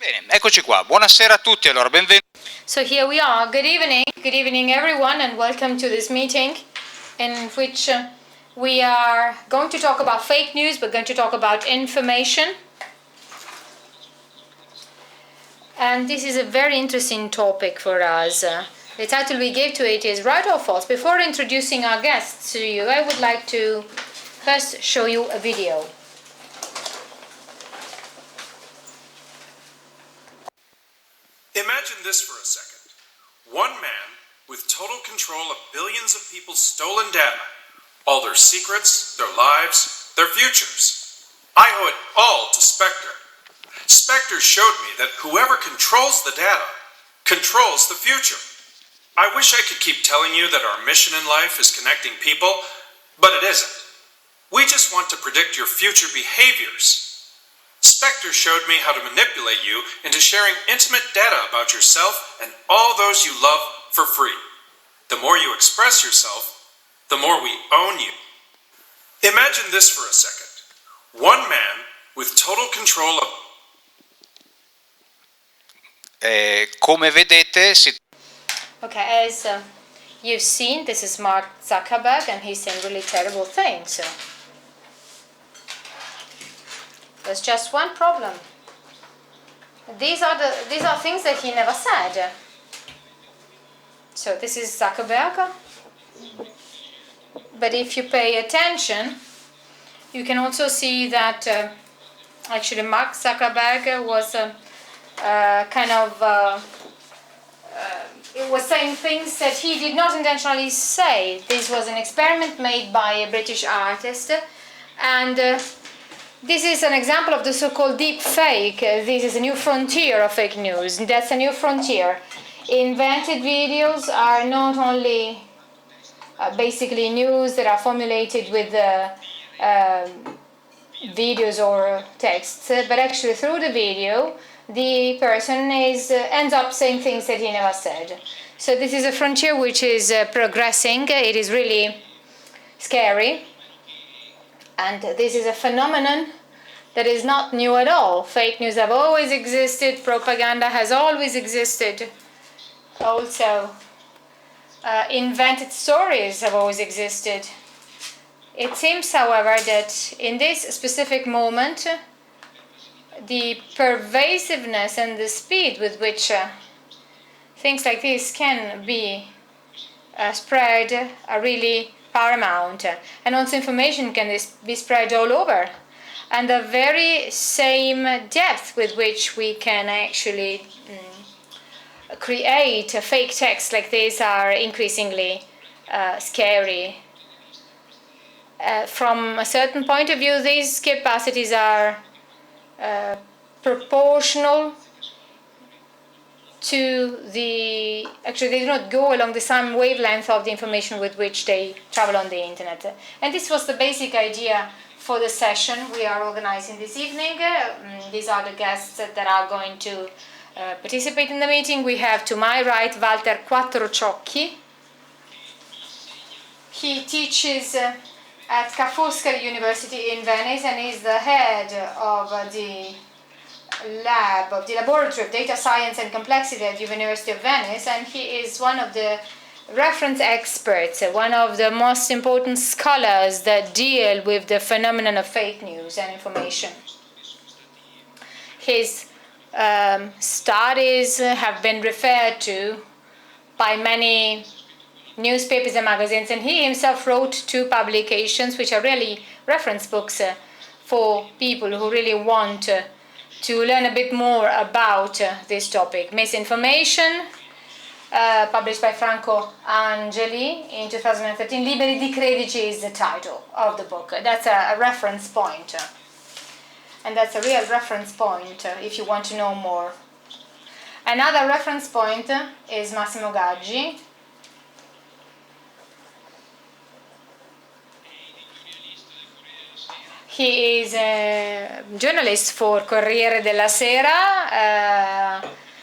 Bene, eccoci qua. Buonasera a tutti, allora benvenuti. So here we are. Good evening everyone, and welcome to this meeting in which we are going to talk about fake news. We're going to talk about information. And this is a very interesting topic for us. The title we gave to it is Right or False. Before introducing our guests to you, I would like to first show you a video. Imagine this for a second. One man with total control of billions of people's stolen data, all their secrets, their lives, their futures. I owe it all to Spectre. Spectre showed me that whoever controls the data controls the future. I wish I could keep telling you that our mission in life is connecting people, but it isn't. We just want to predict your future behaviors. Spectre showed me how to manipulate you into sharing intimate data about yourself and all those you love for free. The more you express yourself, the more we own you. Imagine this for a second. One man with total control of... Come vedete, Okay, as you've seen, this is Mark Zuckerberg, and he's saying really terrible things. So there's just one problem. These are things that he never said. So this is Zuckerberg. But if you pay attention, you can also see that actually Mark Zuckerberg was it was saying things that he did not intentionally say. This was an experiment made by a British artist, and this is an example of the so-called deep fake. This is a new frontier of fake news. That's a new frontier. Invented videos are not only basically news that are formulated with videos or texts, but actually through the video, the person ends up saying things that he never said. So this is a frontier which is progressing. It is really scary. And this is a phenomenon that is not new at all. Fake news have always existed. Propaganda has always existed. Also, invented stories have always existed. It seems, however, that in this specific moment, the pervasiveness and the speed with which things like this can be spread are really paramount. And also information can be spread all over. And the very same depth with which we can actually create a fake text like this are increasingly scary. From a certain point of view, these capacities are proportional to the... Actually, they do not go along the same wavelength of the information with which they travel on the internet. And this was the basic idea for the session we are organizing this evening. These are the guests that are going to participate in the meeting. We have to my right Walter Quattrociocchi. He teaches at Ca' Foscari University in Venice and is the head of the laboratory of data science and complexity at the University of Venice, and he is one of the reference experts, one of the most important scholars that deal with the phenomenon of fake news and information. His studies have been referred to by many newspapers and magazines, and he himself wrote 2 publications which are really reference books for people who really want to learn a bit more about this topic. Misinformation, published by Franco Angeli in 2013. Liberi di credici is the title of the book. That's a reference point. And that's a real reference point if you want to know more. Another reference point is Massimo Gaggi. He is a journalist for Corriere della Sera.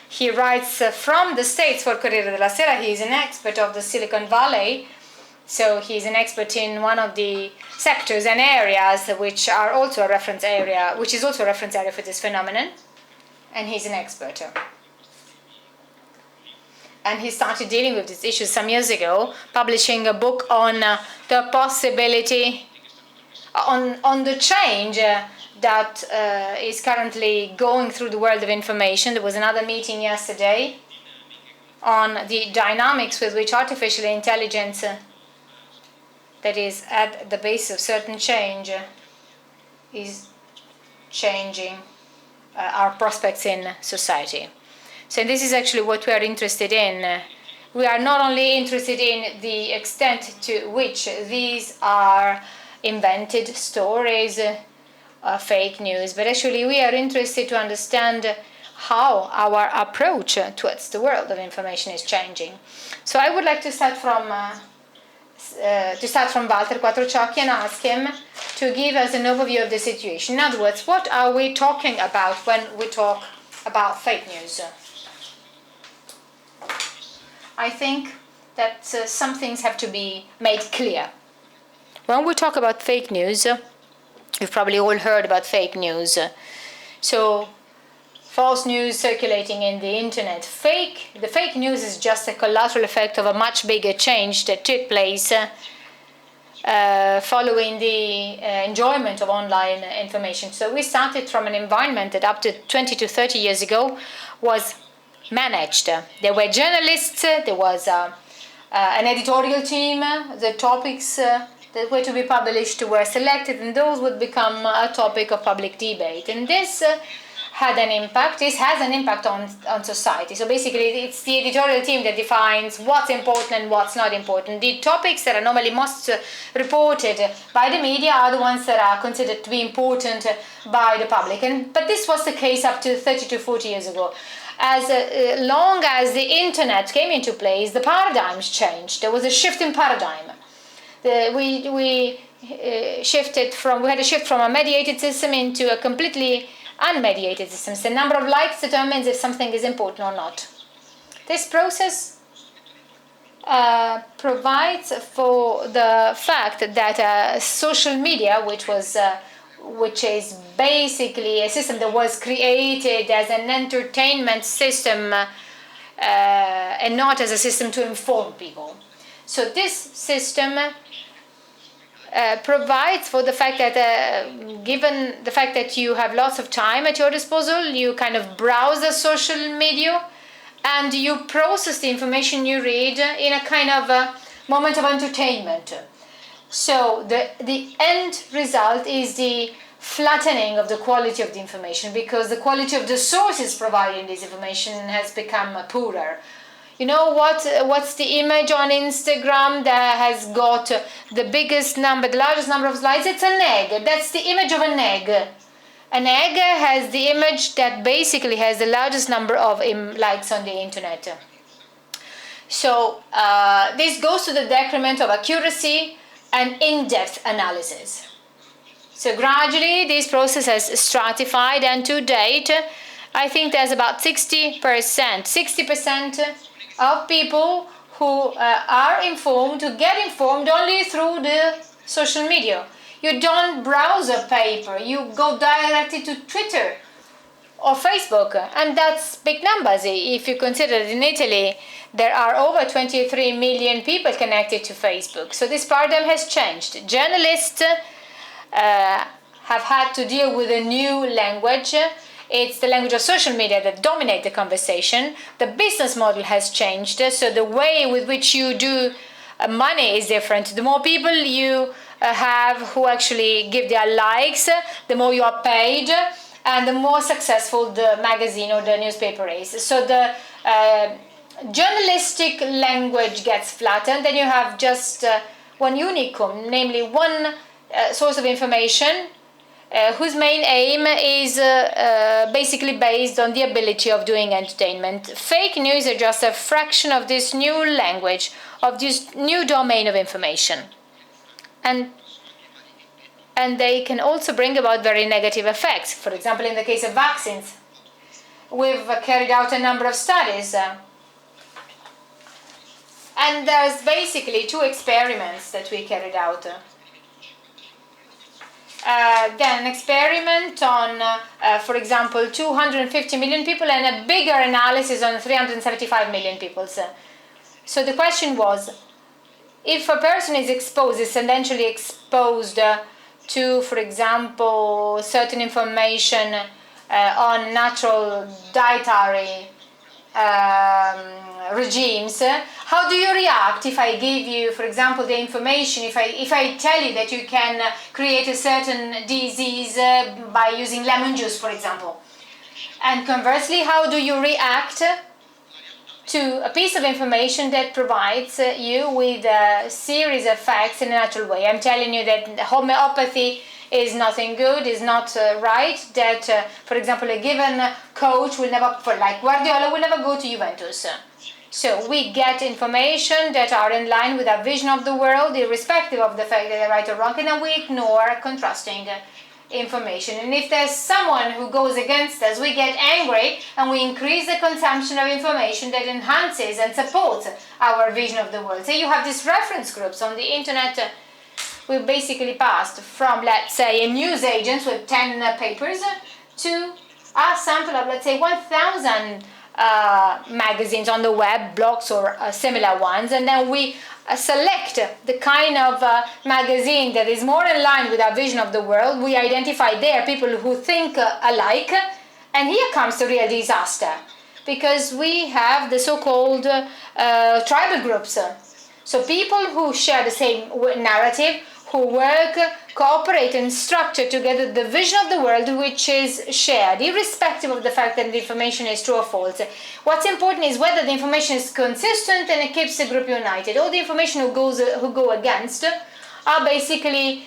He writes from the States for Corriere della Sera. He is an expert of the Silicon Valley. So he's an expert in one of the sectors and areas which are also a reference area, which is also a reference area for this phenomenon. and he's an expert. And he started dealing with this issue some years ago, publishing a book on the possibility, on the change that is currently going through the world of information. There was another meeting yesterday on the dynamics with which artificial intelligence that is at the base of certain change is changing our prospects in society. So this is actually what we are interested in. We are not only interested in the extent to which these are invented stories, fake news, but actually we are interested to understand how our approach towards the world of information is changing. So I would like to start from Walter Quattrociocchi and ask him to give us an overview of the situation. In other words, what are we talking about when we talk about fake news? I think that some things have to be made clear. When we talk about fake news, you've probably all heard about fake news. So, false news circulating in the internet. The fake news is just a collateral effect of a much bigger change that took place following the enjoyment of online information. So we started from an environment that up to 20 to 30 years ago was managed. There were journalists, there was an editorial team, the topics that were to be published were selected, and those would become a topic of public debate. And this has an impact on society. So basically it's the editorial team that defines what's important and what's not important. The topics that are normally most reported by the media are the ones that are considered to be important by the public. But this was the case up to 30 to 40 years ago. As long as the internet came into place, the paradigms changed. There was a shift in paradigm. We had a shift from a mediated system into a completely unmediated system. The number of likes determines if something is important or not. This process provides for the fact that social media, which is basically a system that was created as an entertainment system and not as a system to inform people. So this system provides for the fact that given the fact that you have lots of time at your disposal, you kind of browse the social media and you process the information you read in a kind of moment of entertainment. So the end result is the flattening of the quality of the information, because the quality of the sources providing this information has become poorer. You know what's the image on Instagram that has got the largest number of likes? It's an egg. That's the image of an egg. An egg has the image that basically has the largest number of likes on the internet. So this goes to the decrement of accuracy and in-depth analysis. So gradually this process has stratified, and to date I think there's about 60% of people who are informed, who get informed only through the social media. You don't browse a paper, you go directly to Twitter or Facebook, and that's big numbers. If you consider that in Italy there are over 23 million people connected to Facebook. So this paradigm has changed. Journalists have had to deal with a new language. It's the language of social media that dominates the conversation. The business model has changed, so the way with which you do money is different. The more people you have who actually give their likes, the more you are paid, and the more successful the magazine or the newspaper is. So the journalistic language gets flattened, then you have just one unicum, namely one source of information whose main aim is basically based on the ability of doing entertainment. Fake news are just a fraction of this new language, of this new domain of information. And they can also bring about very negative effects. For example, in the case of vaccines, we've carried out a number of studies. And there's basically two experiments that we carried out. then an experiment on, for example, 250 million people, and a bigger analysis on 375 million people. So the question was, if a person is essentially exposed to, for example, certain information on natural dietary regimes, how do you react if I give you, for example, the information, if I tell you that you can create a certain disease by using lemon juice, for example? And conversely, how do you react to a piece of information that provides you with a series of facts in a natural way? I'm telling you that homeopathy is nothing good, is not right, that, for example, a given coach will never, like Guardiola, will never go to Juventus. So we get information that are in line with our vision of the world, irrespective of the fact that they're right or wrong, and then we ignore contrasting information. And if there's someone who goes against us, we get angry and we increase the consumption of information that enhances and supports our vision of the world. So you have these reference groups on the internet. We basically passed from, let's say, a news agent with 10 papers to a sample of, let's say, 1,000 magazines on the web, blogs or similar ones, and then we select the kind of magazine that is more in line with our vision of the world. We identify there people who think alike, and here comes the real disaster, because we have the so-called tribal groups. So people who share the same narrative, who work, cooperate and structure together the vision of the world which is shared, irrespective of the fact that the information is true or false. What's important is whether the information is consistent and it keeps the group united. All the information who go against are basically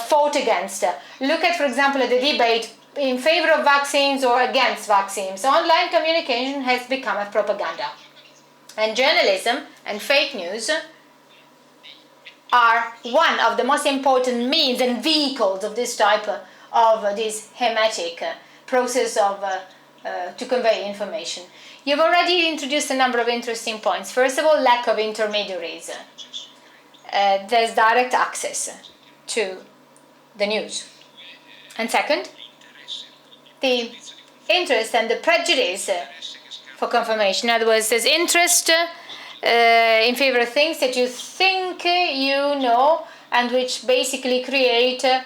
fought against. Look at, for example, the debate in favor of vaccines or against vaccines. Online communication has become a propaganda. And journalism and fake news are one of the most important means and vehicles of this type of this hematic process of to convey information. You've already introduced a number of interesting points. First of all, lack of intermediaries. There's direct access to the news. And second, the interest and the prejudice for confirmation. In other words, there's interest in favor of things that you think you know, and which basically create a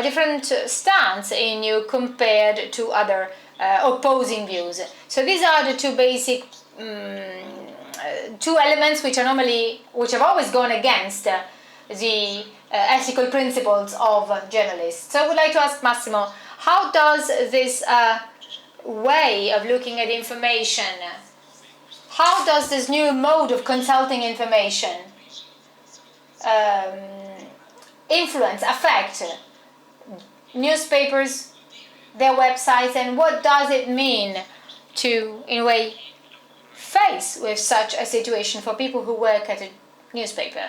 different stance in you compared to other opposing views. So these are the two basic two elements which have always gone against the ethical principles of journalists. So I would like to ask Massimo, how does this way of looking at information, how does this new mode of consulting information affect newspapers, their websites, and what does it mean to, in a way, face with such a situation for people who work at a newspaper?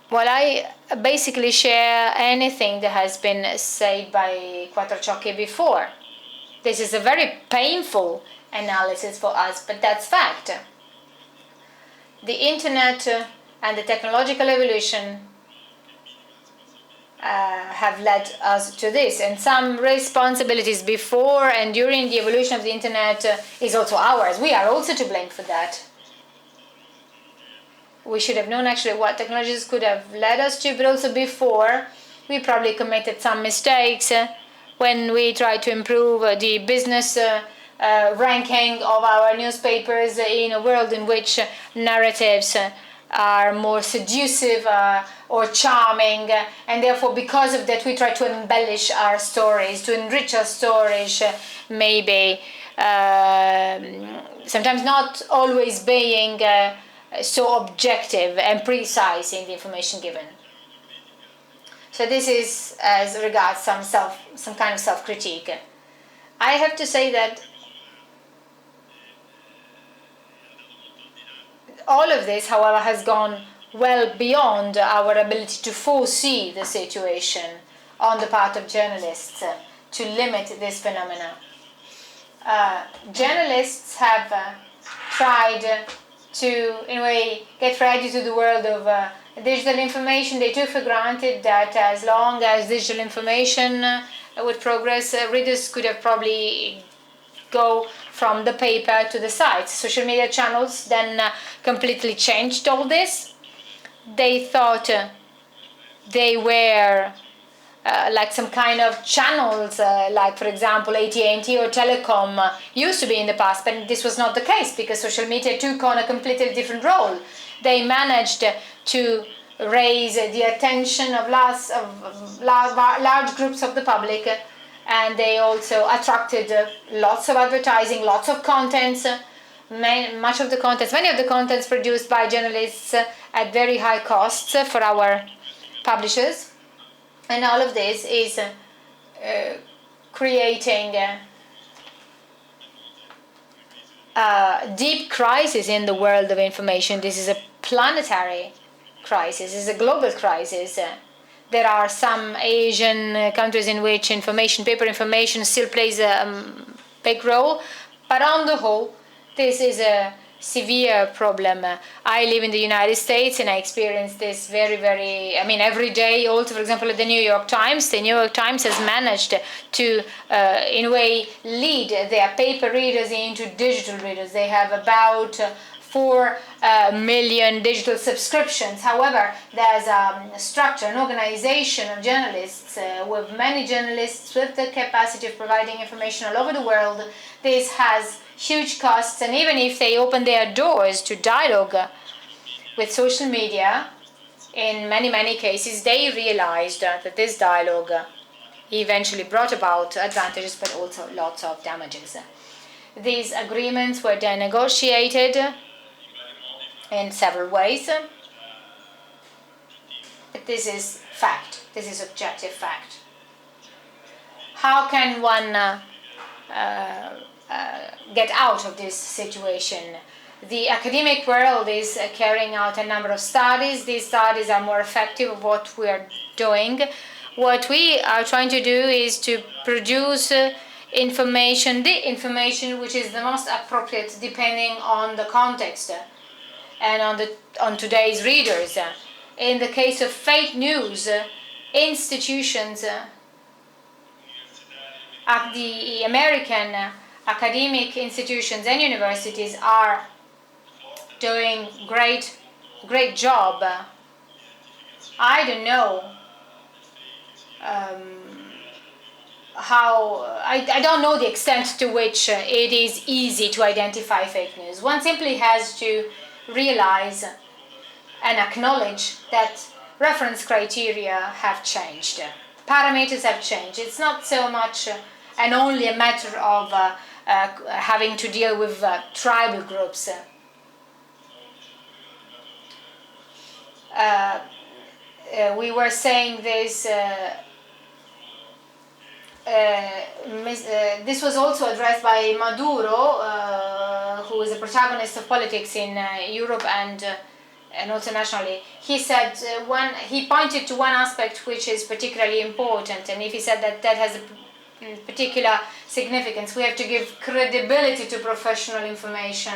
Well, I basically share anything that has been said by Quattrociocchi before. This is a very painful analysis for us, but that's fact. The internet and the technological evolution have led us to this, and some responsibilities before and during the evolution of the internet is also ours. We are also to blame for that. We should have known actually what technologies could have led us to, but also before we probably committed some mistakes when we tried to improve the business ranking of our newspapers in a world in which narratives are more seductive or charming, and therefore because of that we try to embellish our stories, to enrich our stories, maybe sometimes not always being so objective and precise in the information given. So this is as regards some kind of self-critique. I have to say that all of this, however, has gone well beyond our ability to foresee the situation on the part of journalists to limit this phenomena. Journalists have tried to, in a way, get ready to the world of digital information, they took for granted that as long as digital information would progress, readers could have probably go from the paper to the site. Social media channels then completely changed all this. They thought they were like some kind of channels, like for example AT&T or Telecom used to be in the past, but this was not the case because social media took on a completely different role. They managed to raise the attention of large groups of the public, and they also attracted lots of advertising, lots of contents, many of the contents produced by journalists at very high costs for our publishers. And all of this is creating a deep crisis in the world of information. This is a planetary crisis, it's a global crisis. There are some Asian countries in which paper information still plays a big role, but on the whole, this is a severe problem. I live in the United States and I experience this every day. Also, for example, at the New York Times has managed to, in a way, lead their paper readers into digital readers. They have about 4 million digital subscriptions. However, there's a structure, an organization of journalists, with many journalists with the capacity of providing information all over the world. This has huge costs, and even if they open their doors to dialogue with social media, in many cases they realized that this dialogue eventually brought about advantages but also lots of damages. These agreements were then negotiated in several ways. But this is fact, this is objective fact. How can one get out of this situation? The academic world is carrying out a number of studies. These studies are more effective of what we are doing. What we are trying to do is to produce the information which is the most appropriate depending on the context and on today's readers. In the case of fake news, institutions, the American academic institutions and universities are doing great job. I don't know I don't know the extent to which it is easy to identify fake news. One simply has to realize and acknowledge that reference criteria have changed. Parameters have changed. It's not so much and only a matter of having to deal with tribal groups. We were saying this. This was also addressed by Maduro, who is a protagonist of politics in Europe and also nationally. He said he pointed to one aspect which is particularly important, and if he said that has a particular significance, we have to give credibility to professional information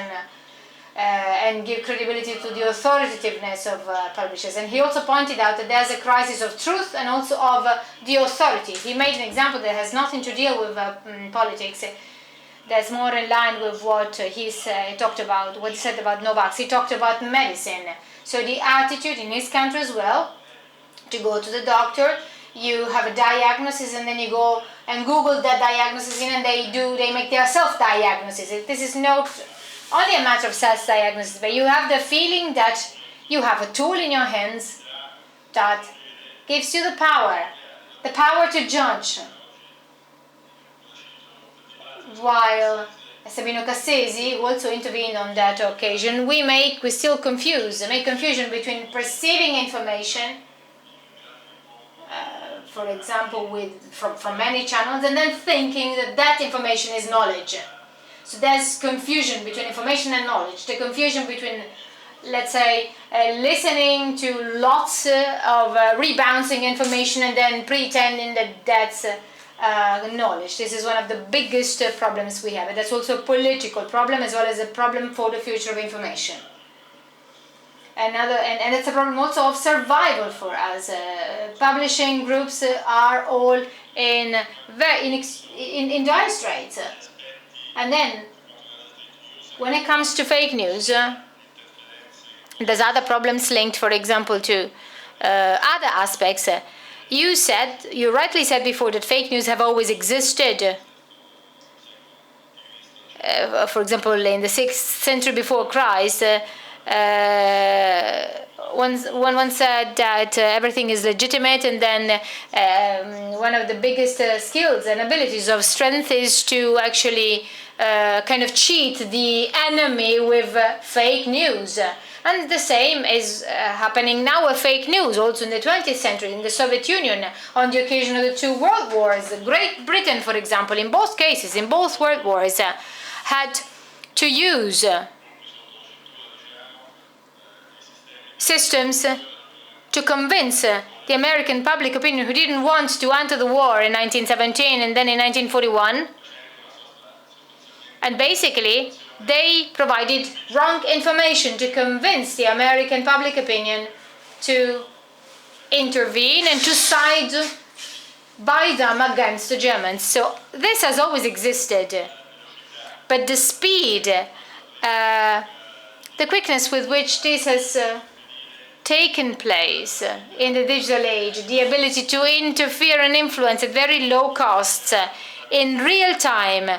and give credibility to the authoritativeness of publishers. And he also pointed out that there's a crisis of truth and also of the authority. He made an example that has nothing to deal with politics. That's more in line with what he talked about, what he said about Novaks. He talked about medicine. So the attitude in his country as well, to go to the doctor, you have a diagnosis and then you go and Google that diagnosis in and they make their self-diagnosis. This is not only a matter of self-diagnosis, but you have the feeling that you have a tool in your hands that gives you the power to judge. While Sabino Cassesi, who also intervened on that occasion, we still make confusion between perceiving information, for example, from many channels, and then thinking that information is knowledge. So there's confusion between information and knowledge. The confusion between, let's say, listening to lots of rebouncing information and then pretending that that's knowledge. This is one of the biggest problems we have. And that's also a political problem as well as a problem for the future of information. and it's a problem also of survival for us. Publishing groups are all in dire straits. And then, when it comes to fake news, there's other problems linked, for example, to other aspects. You rightly said before that fake news have always existed. For example, in the 6th century before Christ, one said that everything is legitimate, and then one of the biggest skills and abilities of strength is to actually kind of cheat the enemy with fake news. And the same is happening now with fake news, also in the 20th century, in the Soviet Union, on the occasion of the two world wars. Great Britain, for example, in both cases, in both world wars, had to use systems to convince the American public opinion, who didn't want to enter the war in 1917 and then in 1941. And basically, they provided wrong information to convince the American public opinion to intervene and to side by them against the Germans. So this has always existed. But the speed, the quickness with which this has taken place in the digital age, the ability to interfere and influence at very low costs, in real time,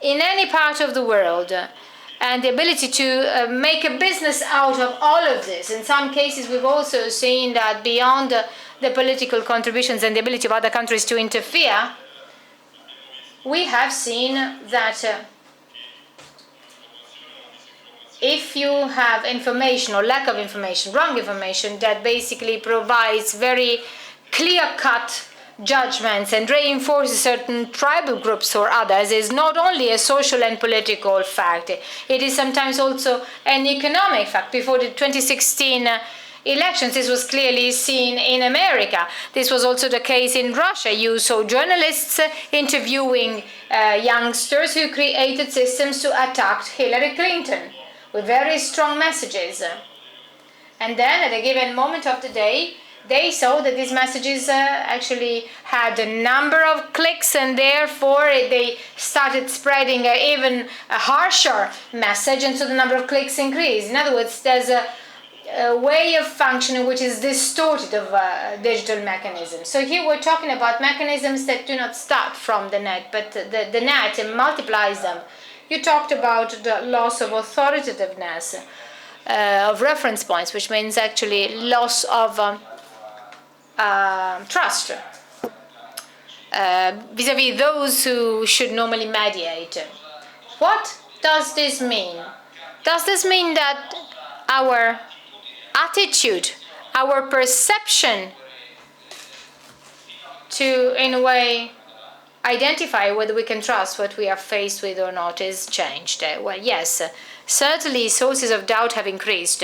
in any part of the world, and the ability to make a business out of all of this. In some cases, we've also seen that beyond the political contributions and the ability of other countries to interfere, we have seen that if you have information or lack of information, wrong information, that basically provides very clear-cut judgments and reinforces certain tribal groups or others, is not only a social and political fact, it is sometimes also an economic fact. Before the 2016 elections, this was clearly seen in America. This was also the case in Russia. You saw journalists interviewing youngsters who created systems to attack Hillary Clinton with very strong messages. And then at a given moment of the day, they saw that these messages actually had a number of clicks, and therefore they started spreading an even harsher message, and so the number of clicks increased. In other words, there's a way of functioning which is distorted of digital mechanisms. So here we're talking about mechanisms that do not start from the net, but the net multiplies them. You talked about the loss of authoritativeness, of reference points, which means actually loss of trust vis-a-vis those who should normally mediate. What does this mean? Does this mean that our attitude, our perception to, in a way, identify whether we can trust what we are faced with or not is changed? Well, yes, certainly sources of doubt have increased.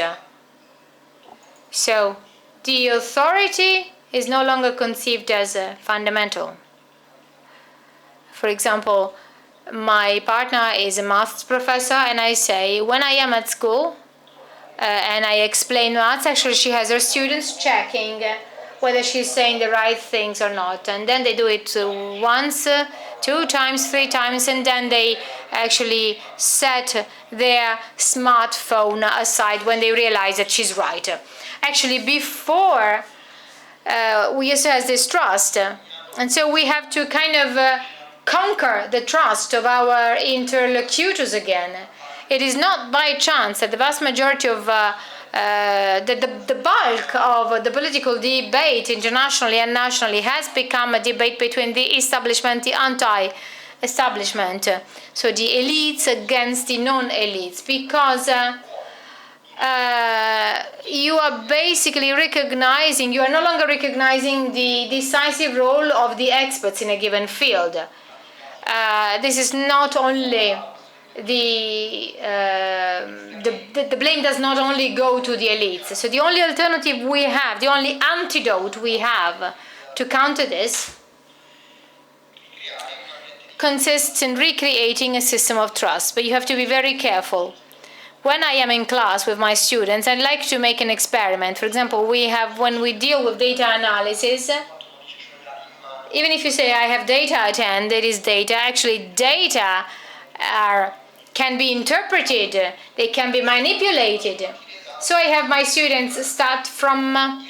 So the authority is no longer conceived as fundamental. For example, my partner is a maths professor, and I say, when I am at school and I explain maths, actually she has her students checking whether she's saying the right things or not. And then they do it once, 2 times, 3 times, and then they actually set their smartphone aside when they realize that she's right. Actually, before, we used to have this trust, and so we have to kind of conquer the trust of our interlocutors again. It is not by chance that the vast majority of the bulk of the political debate internationally and nationally has become a debate between the establishment, the anti-establishment, so the elites against the non-elites, because you are basically recognizing, you are no longer recognizing the decisive role of the experts in a given field. This is not only the blame does not only go to the elites. So the only alternative we have, the only antidote we have to counter this, consists in recreating a system of trust. But you have to be very careful, when I am in class with my students, I'd like to make an experiment. For example, when we deal with data analysis, even if you say I have data at hand, it is data. Actually, data can be interpreted. They can be manipulated. So I have my students start from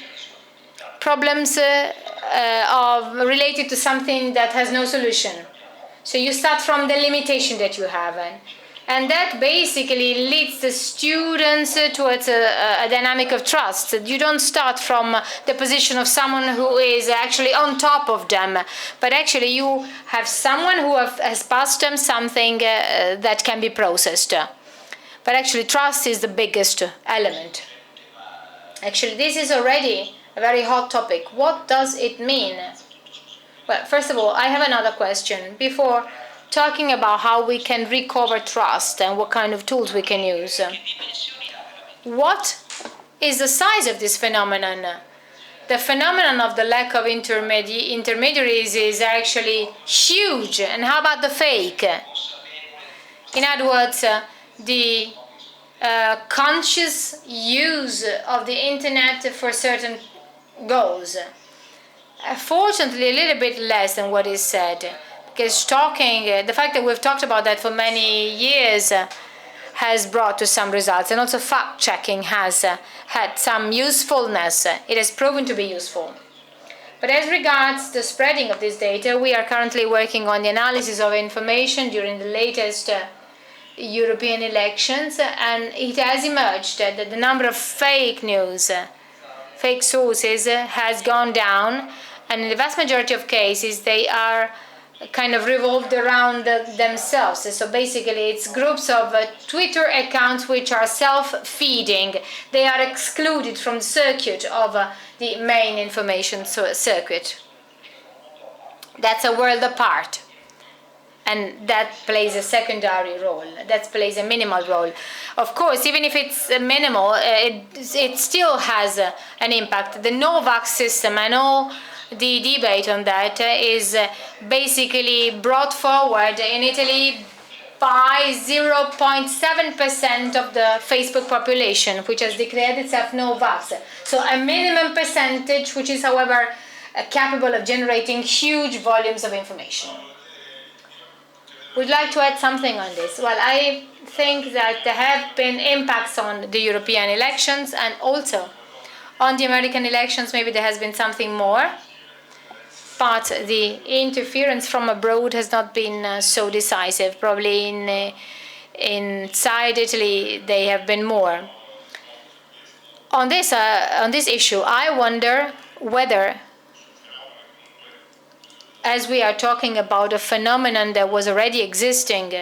problems related to something that has no solution. So you start from the limitation that you have. And that basically leads the students towards a dynamic of trust. You don't start from the position of someone who is actually on top of them, but actually you have someone who has passed them something that can be processed. But actually trust is the biggest element. Actually, this is already a very hot topic. What does it mean? Well, first of all, I have another question. Before talking about how we can recover trust and what kind of tools we can use, what is the size of this phenomenon? The phenomenon of the lack of intermediaries is actually huge. And how about the fake? In other words, the conscious use of the internet for certain goals. Fortunately, a little bit less than what is said, because the fact that we've talked about that for many years has brought to some results, and also fact-checking has had some usefulness. It has proven to be useful. But as regards the spreading of this data, we are currently working on the analysis of information during the latest European elections, and it has emerged that the number of fake news, fake sources has gone down, and in the vast majority of cases they are kind of revolved around themselves. So basically it's groups of Twitter accounts which are self-feeding. They are excluded from the circuit of the main information circuit. That's a world apart. And that plays a secondary role. That plays a minimal role. Of course, even if it's minimal, it still has an impact. The no-vax system and all the debate on that is basically brought forward in Italy by 0.7% of the Facebook population, which has declared itself no-vax. So a minimum percentage, which is, however, capable of generating huge volumes of information. Would like to add something on this. Well, I think that there have been impacts on the European elections and also on the American elections. Maybe there has been something more, but the interference from abroad has not been so decisive. Probably inside Italy they have been more. On this issue, I wonder whether, as we are talking about a phenomenon that was already existing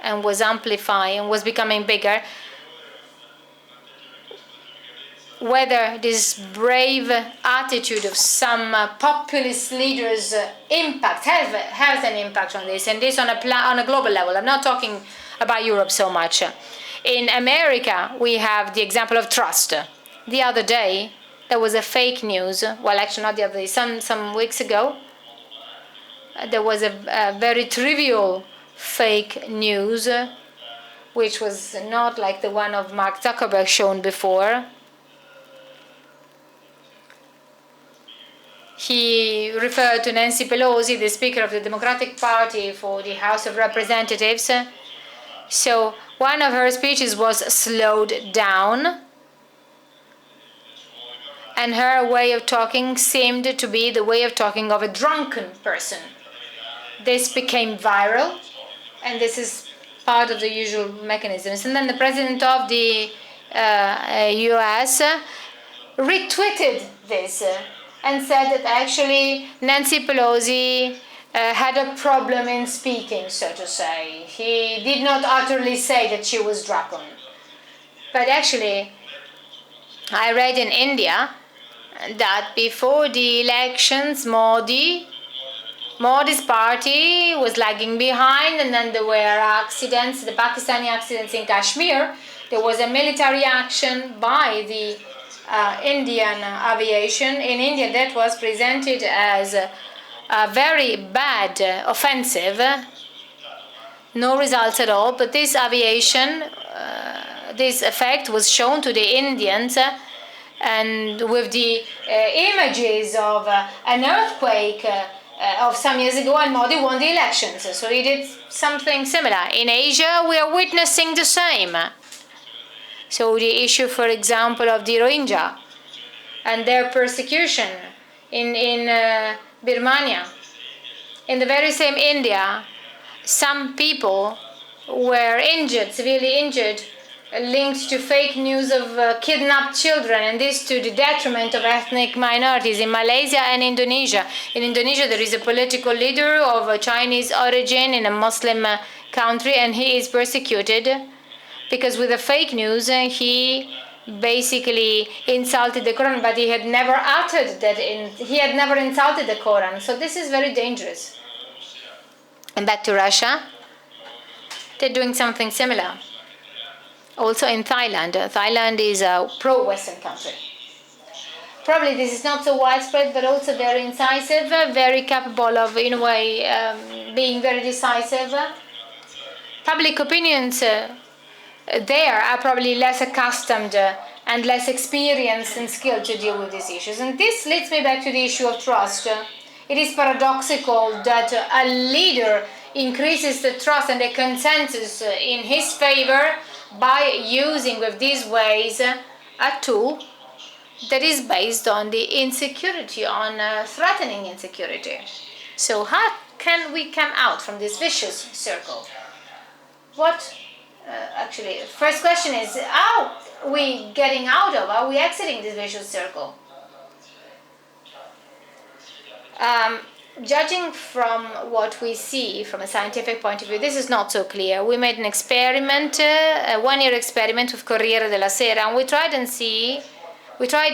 and was amplifying and was becoming bigger, whether this brave attitude of some populist leaders has an impact on this, and this on a global level. I'm not talking about Europe so much. In America, we have the example of trust. The other day, there was a fake news. Well, actually, not the other day. Some weeks ago, there was a very trivial fake news, which was not like the one of Mark Zuckerberg shown before. He referred to Nancy Pelosi, the Speaker of the Democratic Party for the House of Representatives. So one of her speeches was slowed down, and her way of talking seemed to be the way of talking of a drunken person. This became viral, and this is part of the usual mechanisms. And then the president of the U.S. retweeted this and said that actually Nancy Pelosi had a problem in speaking, so to say. He did not utterly say that she was drunken. But actually, I read in India that before the elections, Modi's party was lagging behind, and then there were accidents, the Pakistani accidents in Kashmir. There was a military action by the Indian aviation in India that was presented as a very bad offensive. No results at all, but this aviation this effect was shown to the Indians, and with the images of an earthquake of some years ago, and Modi won the elections. So he did something similar. In Asia, we are witnessing the same. So the issue, for example, of the Rohingya and their persecution in Birmania. In the very same India, some people were injured, severely injured, linked to fake news of kidnapped children, and this to the detriment of ethnic minorities in Malaysia and Indonesia. In Indonesia, there is a political leader of Chinese origin in a Muslim country, and he is persecuted because with the fake news, he basically insulted the Quran, but he had never uttered that. He had never insulted the Quran. So this is very dangerous. And back to Russia, they're doing something similar. Also in Thailand. Thailand is a pro-Western country. Probably this is not so widespread, but also very incisive, very capable of, in a way, being very decisive. Public opinions there are probably less accustomed and less experienced and skilled to deal with these issues. And this leads me back to the issue of trust. It is paradoxical that a leader increases the trust and the consensus in his favor by using with these ways a tool that is based on the insecurity, on threatening insecurity. So how can we come out from this vicious circle? Actually, first question is, how are we getting out of, are we exiting this vicious circle? Judging from what we see from a scientific point of view, this is not so clear. We made an experiment, a one-year experiment with Corriere, della Sera, and we tried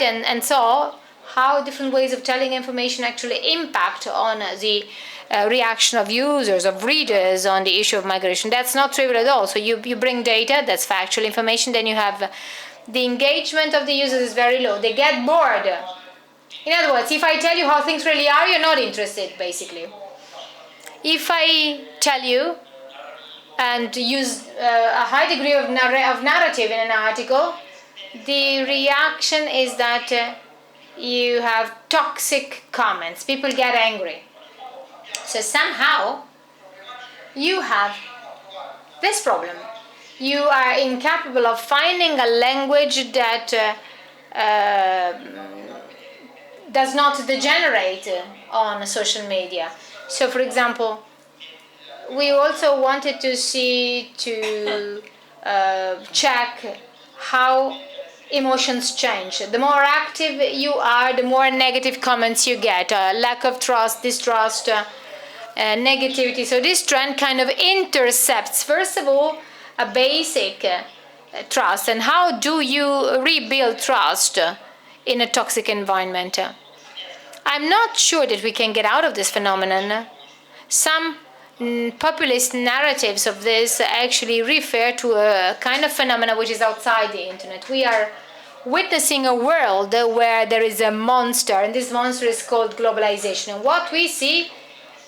and saw how different ways of telling information actually impact on the reaction of users, of readers on the issue of migration. That's not trivial at all. So you bring data, that's factual information, then you have the engagement of the users is very low. They get bored. In other words, if I tell you how things really are, you're not interested, basically. If I tell you and use a high degree of narrative in an article, the reaction is that you have toxic comments. People get angry. So somehow you have this problem. You are incapable of finding a language that does not degenerate on social media. So, for example, we also wanted to check how emotions change. The more active you are, the more negative comments you get. Lack of trust, distrust, negativity. So this trend kind of intercepts, first of all, a basic trust. And how do you rebuild trust in a toxic environment? I'm not sure that we can get out of this phenomenon. Some populist narratives of this actually refer to a kind of phenomena which is outside the internet. We are witnessing a world where there is a monster, and this monster is called globalization. And what we see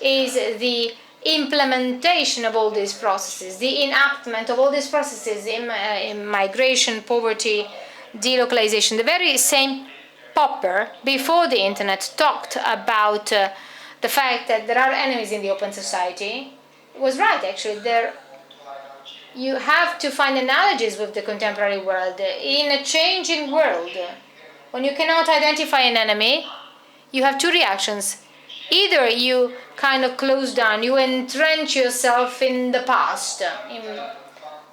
is the implementation of all these processes, the enactment of all these processes in migration, poverty, delocalization. The very same Popper, before the internet, talked about the fact that there are enemies in the open society. It was right, actually. You have to find analogies with the contemporary world. In a changing world, when you cannot identify an enemy, you have two reactions. Either you kind of close down, you entrench yourself in the past,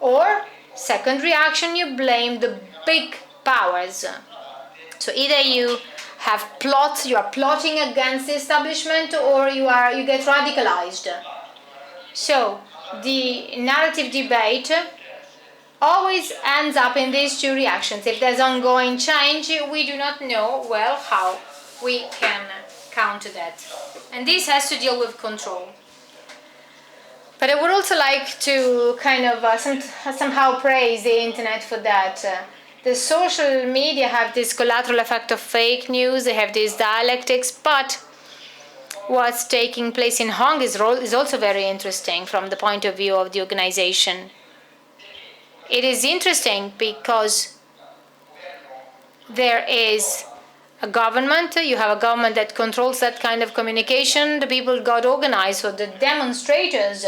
or second reaction, you blame the big powers. So either you are plotting against the establishment, or you get radicalized. So the narrative debate always ends up in these two reactions. If there's ongoing change, we do not know well how we can counter that. And this has to deal with control. But I would also like to kind of somehow praise the internet for that. The social media have this collateral effect of fake news, they have these dialectics, but what's taking place in Hong is also very interesting from the point of view of the organization. it is interesting because there is a government, you have a government that controls that kind of communication. The people got organized, so the demonstrators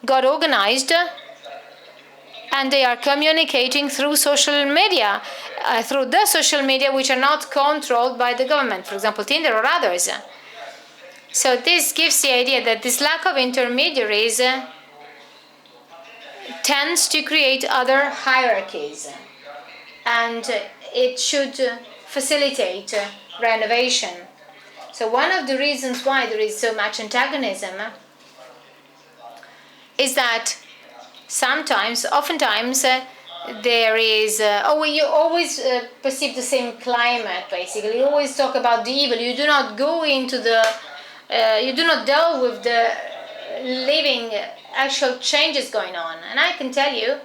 got organized, and they are communicating through social media, through the social media which are not controlled by the government, for example, Tinder or others. So this gives the idea that this lack of intermediaries tends to create other hierarchies, and it should facilitate renovation. So one of the reasons why there is so much antagonism is that oftentimes, there is, you always perceive the same climate, basically. You always talk about the evil. You do not go into you do not deal with the living actual changes going on. And I can tell you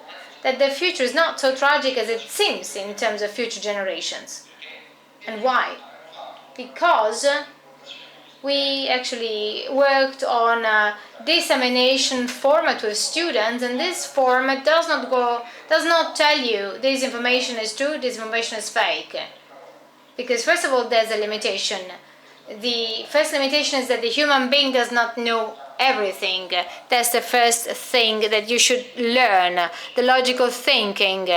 that the future is not so tragic as it seems in terms of future generations. And why? Because we actually worked on a dissemination format with students, and this format does not tell you this information is true, this information is fake. Because first of all, there's a limitation. The first limitation is that the human being does not know everything. That's the first thing that you should learn, the logical thinking.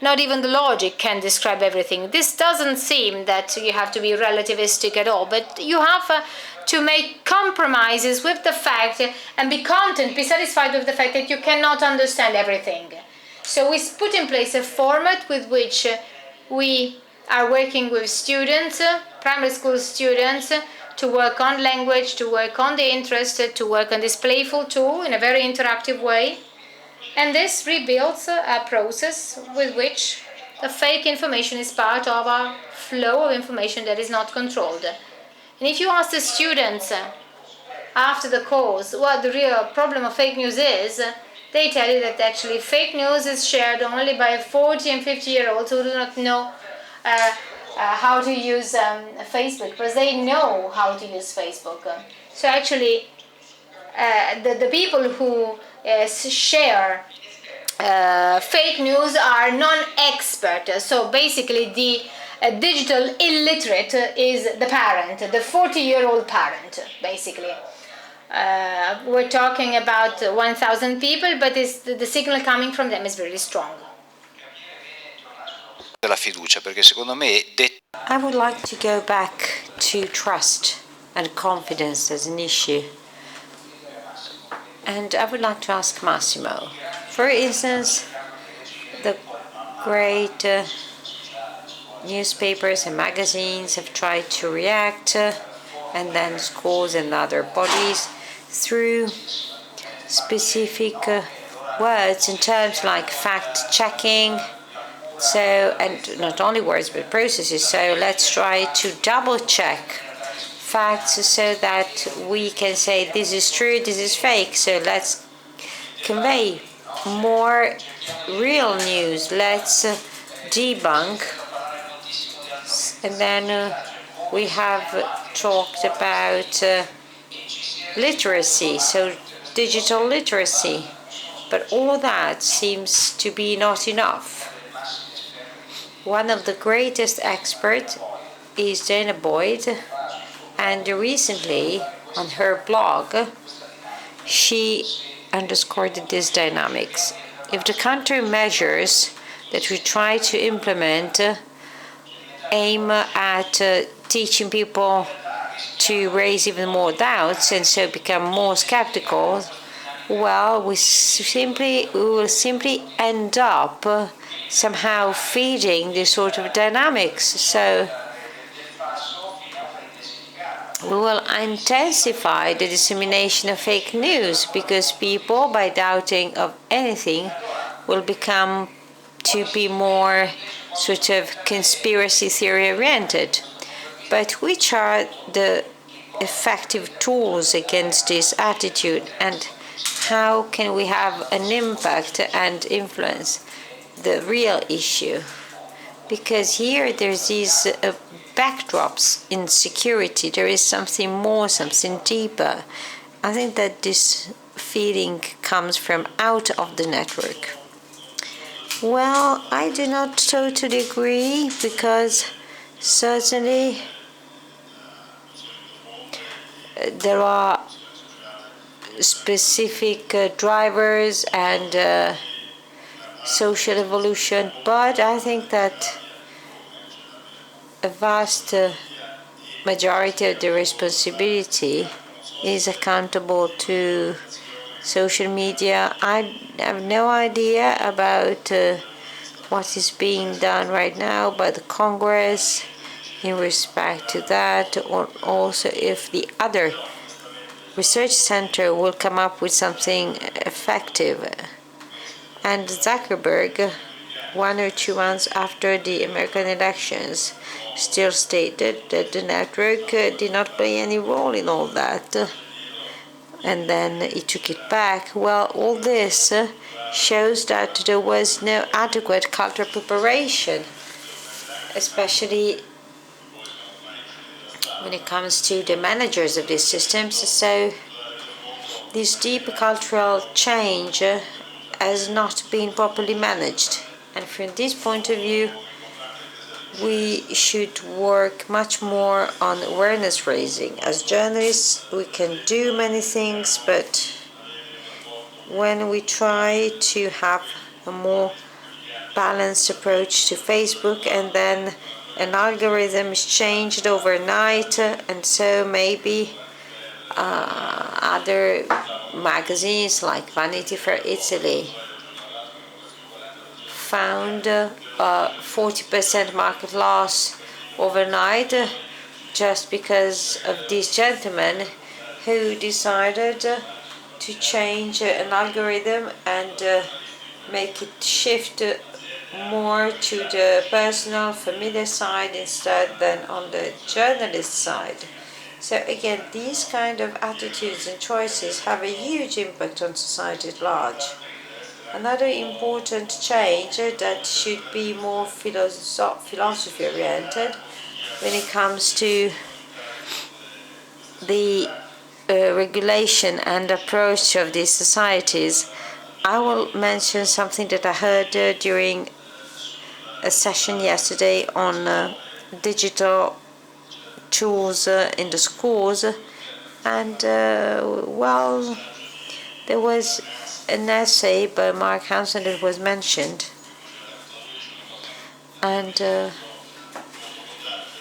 Not even the logic can describe everything. This doesn't seem that you have to be relativistic at all, but you have to make compromises with the fact and be content, be satisfied with the fact that you cannot understand everything. So we put in place a format with which we are working with students, primary school students, to work on language, to work on the interest, to work on this playful tool in a very interactive way. And this rebuilds a process with which the fake information is part of our flow of information that is not controlled. And if you ask the students after the course what the real problem of fake news is, they tell you that actually fake news is shared only by 40 and 50-year-olds who do not know how to use Facebook, because they know how to use Facebook. So actually, the people who share fake news are non-expert. So basically, the digital illiterate is the parent, the 40-year-old parent, basically. We're talking about 1,000 people, but the signal coming from them is very strong. La fiducia, perché secondo me I would like to go back to trust and confidence as an issue. And I would like to ask Massimo. For instance, the great newspapers and magazines have tried to react, and then schools and other bodies through specific words and terms like fact-checking. So, and not only words but processes. So let's try to double-check facts so that we can say this is true, this is fake. So let's convey more real news. Let's debunk. And then we have talked about literacy, so digital literacy. But all that seems to be not enough. One of the greatest experts is Dana Boyd, and recently on her blog she underscored this dynamics. If the countermeasures that we try to implement aim at teaching people to raise even more doubts and so become more skeptical, well, we will simply end up somehow feeding this sort of dynamics. So we will intensify the dissemination of fake news, because people, by doubting of anything, will become to be more sort of conspiracy theory oriented. But which are the effective tools against this attitude, and how can we have an impact and influence the real issue? Because here there's these backdrops in security. There is something more, something deeper. I think that this feeling comes from out of the network. Well, I do not totally agree, because certainly there are specific drivers and social evolution, but I think that a vast majority of the responsibility is accountable to social media. I have no idea about what is being done right now by the Congress in respect to that, or also if the other research center will come up with something effective. And Zuckerberg, 1 or 2 months after the American elections, still stated that the network did not play any role in all that. And then he took it back. Well, all this shows that there was no adequate cultural preparation, especially when it comes to the managers of these systems. So this deep cultural change has not been properly managed. And from this point of view, we should work much more on awareness raising. As journalists, we can do many things, but when we try to have a more balanced approach to Facebook, and then an algorithm is changed overnight, and so maybe other magazines like Vanity Fair Italy found a 40% market loss overnight just because of these gentlemen who decided to change an algorithm and make it shift more to the personal, familiar side instead than on the journalist side. So again, these kind of attitudes and choices have a huge impact on society at large. Another important change that should be more philosophy oriented when it comes to the regulation and approach of these societies. I will mention something that I heard during a session yesterday on digital tools in the schools, and well, there was an essay by Mark Hansen that was mentioned, and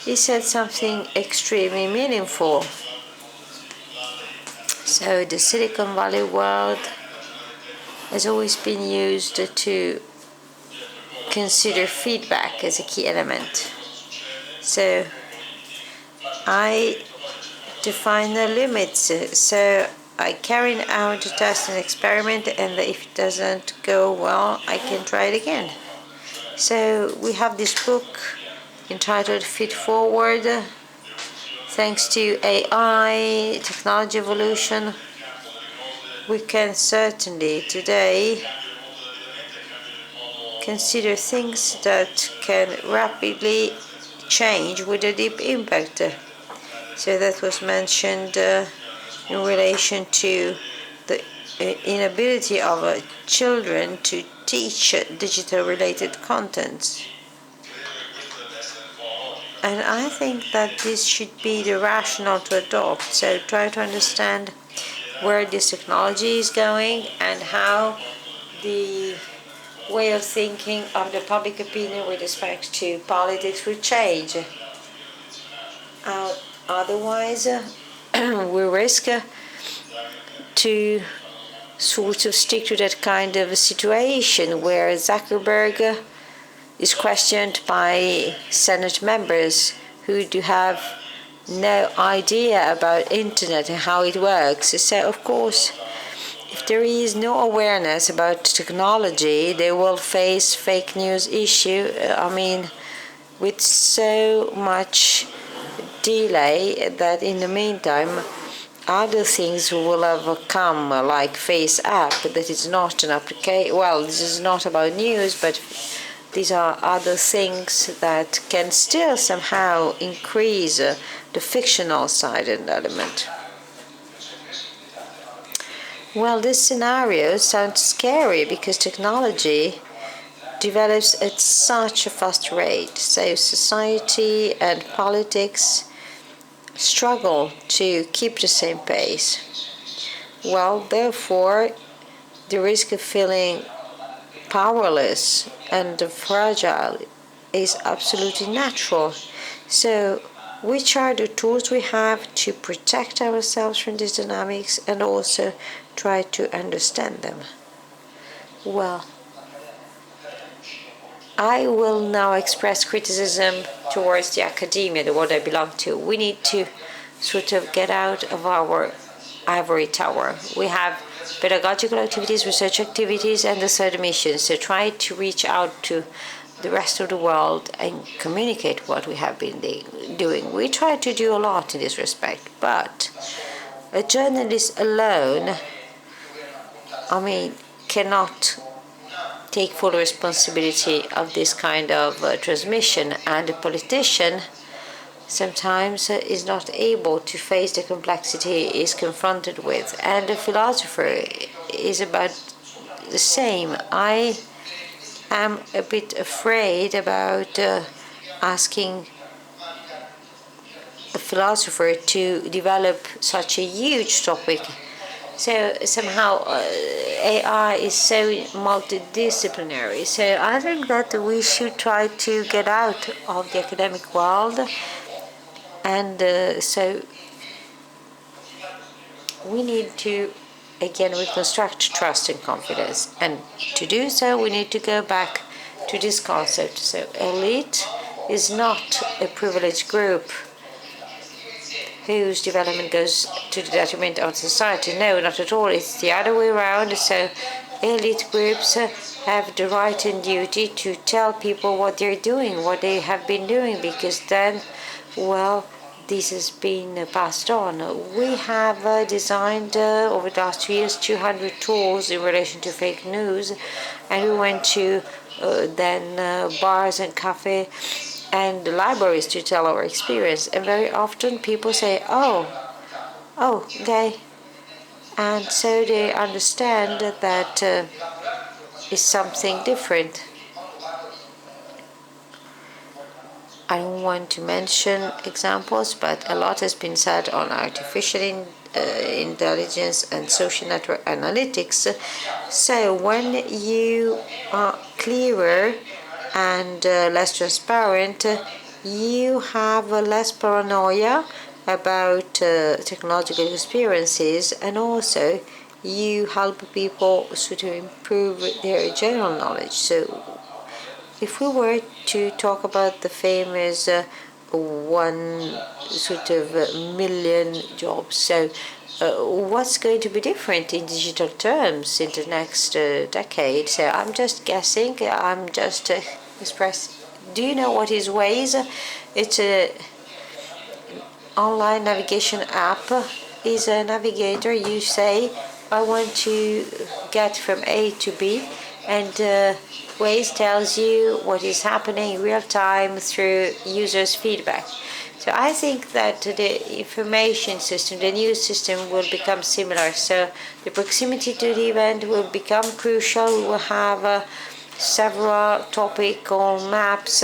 he said something extremely meaningful. So the Silicon Valley world has always been used to consider feedback as a key element. So I define the limits. So I carry out a test and experiment, and if it doesn't go well, I can try it again. So we have this book entitled Feed Forward. Thanks to AI, technology evolution, we can certainly today consider things that can rapidly change with a deep impact. So that was mentioned in relation to the inability of children to teach digital related content. And I think that this should be the rationale to adopt. So try to understand where this technology is going and how the way of thinking of the public opinion with respect to politics will change. Otherwise, we risk to sort of stick to that kind of a situation where Zuckerberg is questioned by Senate members who do have no idea about internet and how it works. So of course, if there is no awareness about technology, they will face fake news issue. With so much delay that in the meantime other things will have come, like Face app, that is not an application. Well, this is not about news, but these are other things that can still somehow increase the fictional side and element. Well, this scenario sounds scary because technology develops at such a fast rate. So society and politics struggle to keep the same pace. Well, therefore, the risk of feeling powerless and fragile is absolutely natural. So, which are the tools we have to protect ourselves from these dynamics and also try to understand them? Well, I will now express criticism towards the academia, the world I belong to. We need to sort of get out of our ivory tower. We have pedagogical activities, research activities, and the third mission. So try to reach out to the rest of the world and communicate what we have been doing. We try to do a lot in this respect, but a journalist alone, cannot take full responsibility of this kind of transmission, and a politician sometimes is not able to face the complexity he is confronted with, and a philosopher is about the same. I am a bit afraid about asking a philosopher to develop such a huge topic. So somehow AI is so multidisciplinary. So I think that we should try to get out of the academic world, and so we need to again reconstruct trust and confidence. And to do so, we need to go back to this concept. So elite is not a privileged group whose development goes to the detriment of society. No, not at all. It's the other way around. So elite groups have the right and duty to tell people what they're doing, what they have been doing, because then, well, this has been passed on. We have designed over the last 2 years 200 tools in relation to fake news, and we went to then bars and cafes and the libraries to tell our experience. And very often people say, okay. And so they understand that is something different. I don't want to mention examples, but a lot has been said on artificial intelligence and social network analytics. So when you are clearer and less transparent, you have less paranoia about technological experiences, and also you help people sort of improve their general knowledge. So if we were to talk about the famous one sort of million jobs, so what's going to be different in digital terms in the next decade? So I'm just guessing, I'm just expressing. Do you know what is Waze? It's a online navigation app. Is a navigator. You say, I want to get from A to B, and Waze tells you what is happening in real time through users' feedback. So I think that the information system, the news system, will become similar. So the proximity to the event will become crucial. We will have several topical maps.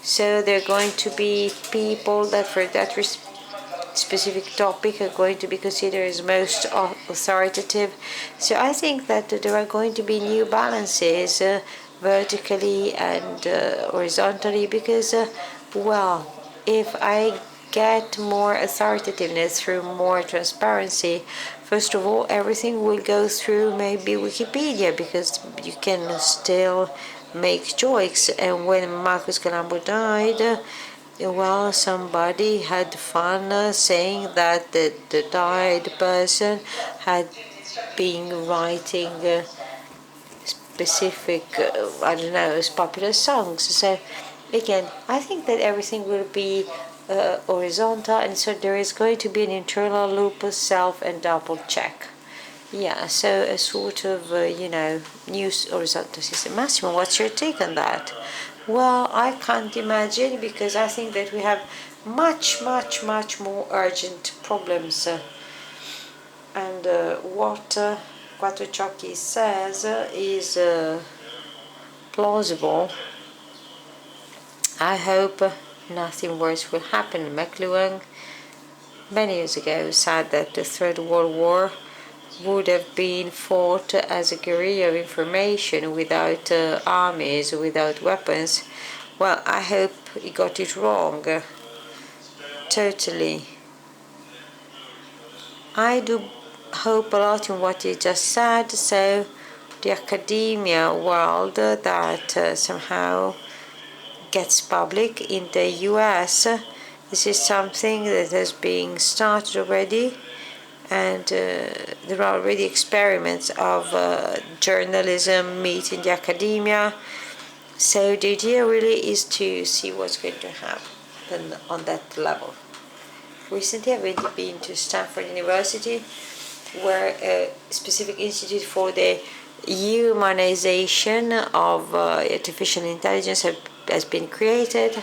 So there are going to be people that for that specific topic are going to be considered as most authoritative. So I think that there are going to be new balances vertically and horizontally, because, well, if I get more authoritativeness through more transparency, first of all, everything will go through maybe Wikipedia, because you can still make jokes. And when Marcus Colombo died, well, somebody had fun saying that the died person had been writing specific, popular songs. So again, I think that everything will be horizontal, and so there is going to be an internal loop of self and double check. Yeah, so a sort of, new horizontal system. Massimo, what's your take on that? Well, I can't imagine, because I think that we have much, much, much more urgent problems. And what Quattrociocchi says is plausible. I hope nothing worse will happen. McLuhan many years ago said that the Third World War would have been fought as a guerrilla of information without armies, without weapons. Well, I hope he got it wrong. Totally. I do hope a lot in what he just said, so the academia world that somehow gets public in the U.S. This is something that has been started already, and there are already experiments of journalism meeting the academia. So the idea really is to see what's going to happen on that level. Recently I've really been to Stanford University, where a specific institute for the humanization of artificial intelligence has been created,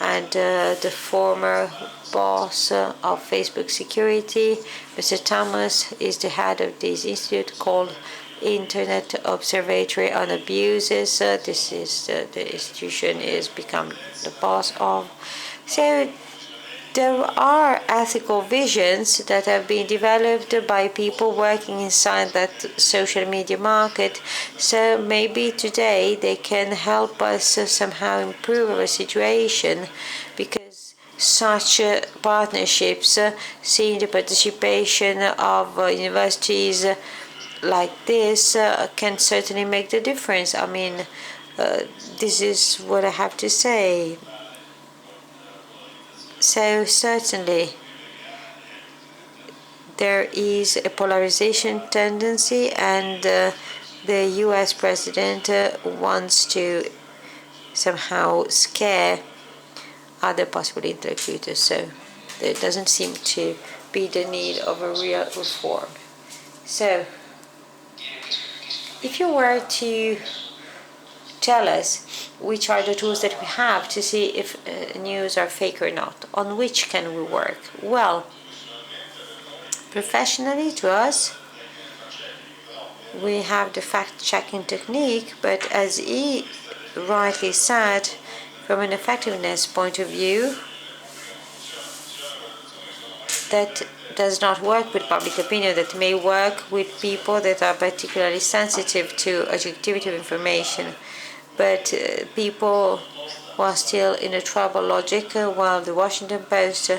and the former boss of Facebook security, Mr. Thomas, is the head of this institute called Internet Observatory on Abuses. This is the institution is become the boss of. So there are ethical visions that have been developed by people working inside that social media market. So maybe today they can help us somehow improve our situation, because such partnerships, seeing the participation of universities like this, can certainly make the difference. I mean, this is what I have to say. So certainly there is a polarization tendency, and the US president wants to somehow scare other possible interlocutors. So there doesn't seem to be the need of a real reform. So if you were to tell us which are the tools that we have to see if news are fake or not, on which can we work? Well, professionally, to us, we have the fact-checking technique, but as he rightly said, from an effectiveness point of view, that does not work with public opinion. That may work with people that are particularly sensitive to objectivity of information, but people who are still in a tribal logic, while the Washington Post,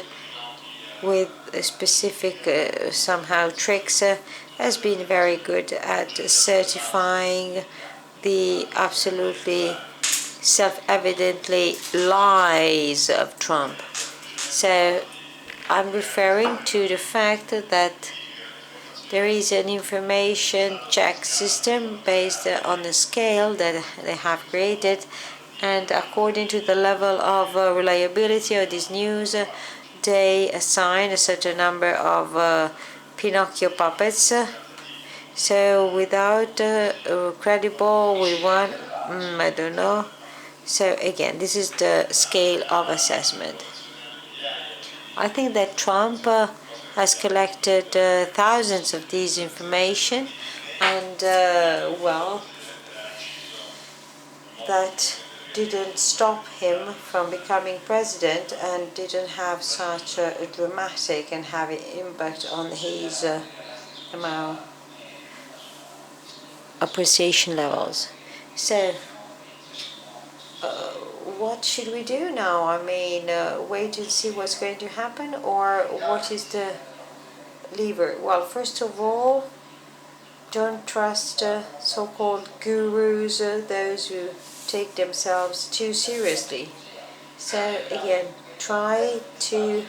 with specific somehow tricks, has been very good at certifying the absolutely self-evidently lies of Trump. So I'm referring to the fact that there is an information check system based on a scale that they have created, and according to the level of reliability of this news, they assign a certain number of Pinocchio puppets. So without credible, we want, I don't know. So again, this is the scale of assessment. I think that Trump has collected thousands of these information, and well, that didn't stop him from becoming president, and didn't have such a dramatic and heavy impact on his appreciation levels. So what should we do now? I mean, wait and see what's going to happen, or what is the lever? Well, first of all, don't trust so-called gurus, those who take themselves too seriously. So again, try to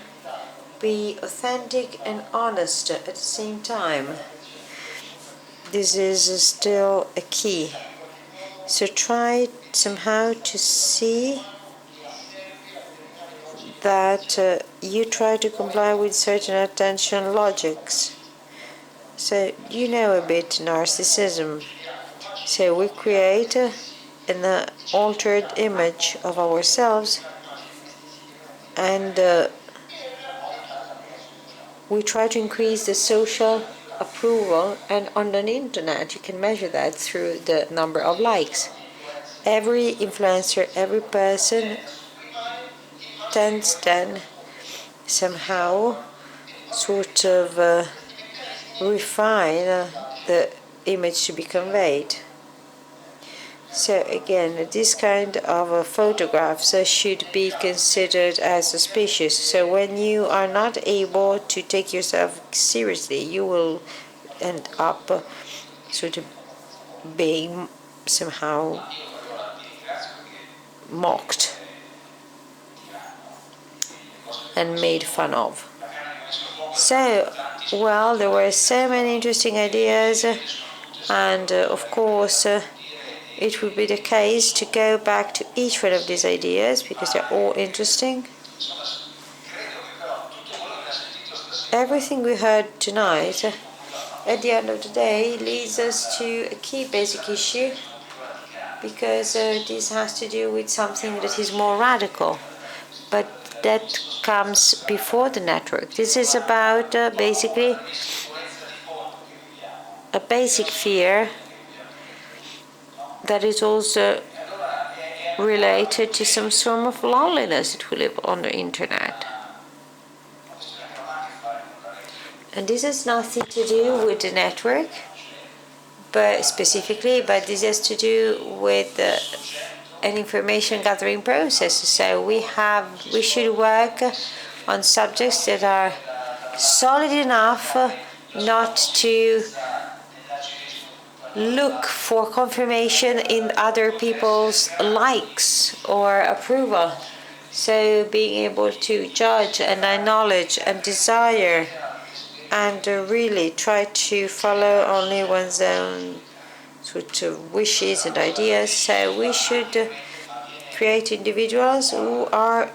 be authentic and honest at the same time. This is still a key. So try somehow to see that you try to comply with certain attention logics. So you know a bit narcissism. So we create an altered image of ourselves, and we try to increase the social approval, and on the internet you can measure that through the number of likes. every influencer, every person tends then somehow sort of refine the image to be conveyed. So again, this kind of photographs should be considered as suspicious. So when you are not able to take yourself seriously, you will end up sort of being somehow mocked and made fun of. So, well, there were so many interesting ideas, and of course, it would be the case to go back to each one of these ideas because they're all interesting. Everything we heard tonight, at the end of the day, leads us to a key basic issue, because this has to do with something that is more radical, but that comes before the network. This is about basically a basic fear that is also related to some sort of loneliness that we live on the internet. And this has nothing to do with the network, but specifically, but this has to do with an information gathering process. So we should work on subjects that are solid enough not to look for confirmation in other people's likes or approval. So being able to judge and acknowledge and desire and really try to follow only one's own sort of wishes and ideas. So we should create individuals who are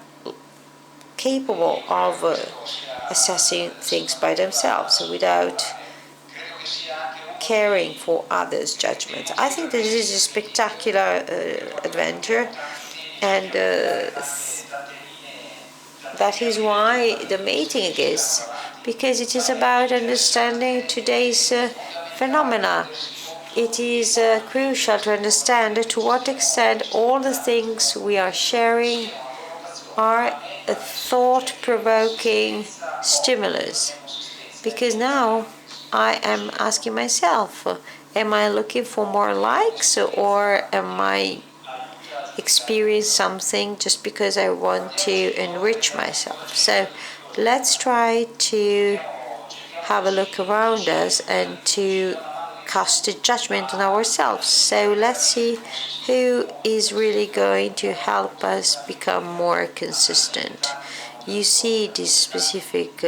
capable of assessing things by themselves without caring for others' judgments. I think this is a spectacular adventure, and that is why the meeting exists, because it is about understanding today's phenomena. It is crucial to understand to what extent all the things we are sharing are a thought-provoking stimulus. Because now I am asking myself, am I looking for more likes, or am I experiencing something just because I want to enrich myself? So let's try to have a look around us and to cast a judgment on ourselves. So let's see who is really going to help us become more consistent. You see this specific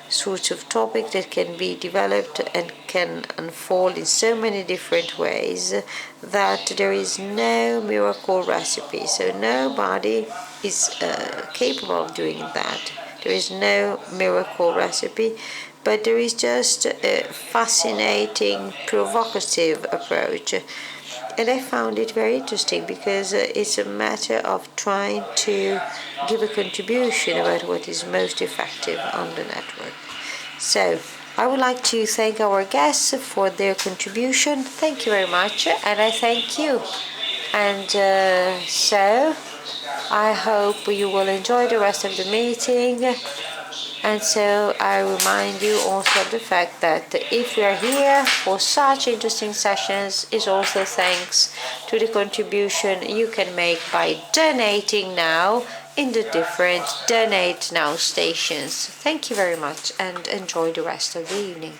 sort of topic that can be developed and can unfold in so many different ways that there is no miracle recipe. So nobody is capable of doing that. There is no miracle recipe, but there is just a fascinating, provocative approach. And I found it very interesting because it's a matter of trying to give a contribution about what is most effective on the network. So I would like to thank our guests for their contribution. Thank you very much, and I thank you. And so I hope you will enjoy the rest of the meeting. And so I remind you also of the fact that if we are here for such interesting sessions, is also thanks to the contribution you can make by donating now in the different Donate Now stations. Thank you very much and enjoy the rest of the evening.